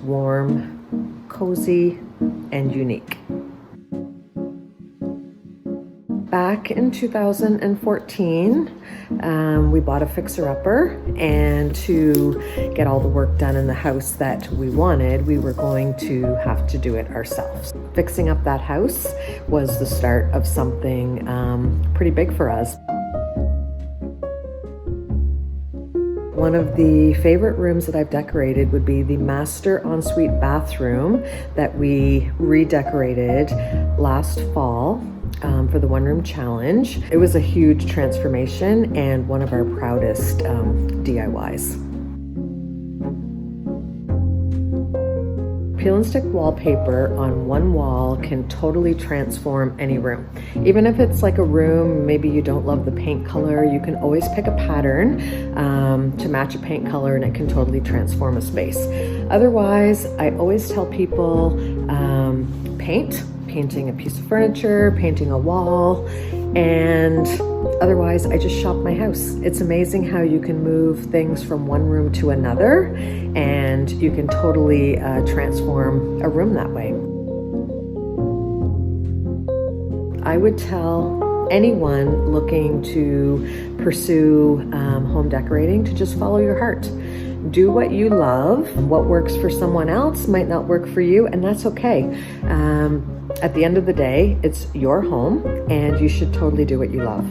warm, cozy, and unique. Back in 2014, we bought a fixer-upper, and to get all the work done in the house that we wanted, we were going to have to do it ourselves. Fixing up that house was the start of something pretty big for us. One of the favorite rooms that I've decorated would be the master ensuite bathroom that we redecorated last fall for the One Room Challenge. It was a huge transformation and one of our proudest DIYs. Peel and stick wallpaper on one wall can totally transform any room. Even if it's like a room, maybe you don't love the paint color, you can always pick a pattern to match a paint color and it can totally transform a space. Otherwise, I always tell people painting a piece of furniture, painting a wall, and otherwise I just shop my house. It's amazing how you can move things from one room to another and you can totally transform a room that way. I would tell anyone looking to pursue home decorating to just follow your heart. Do what you love. What works for someone else might not work for you, and that's okay. At the end of the day, it's your home and you should totally do what you love.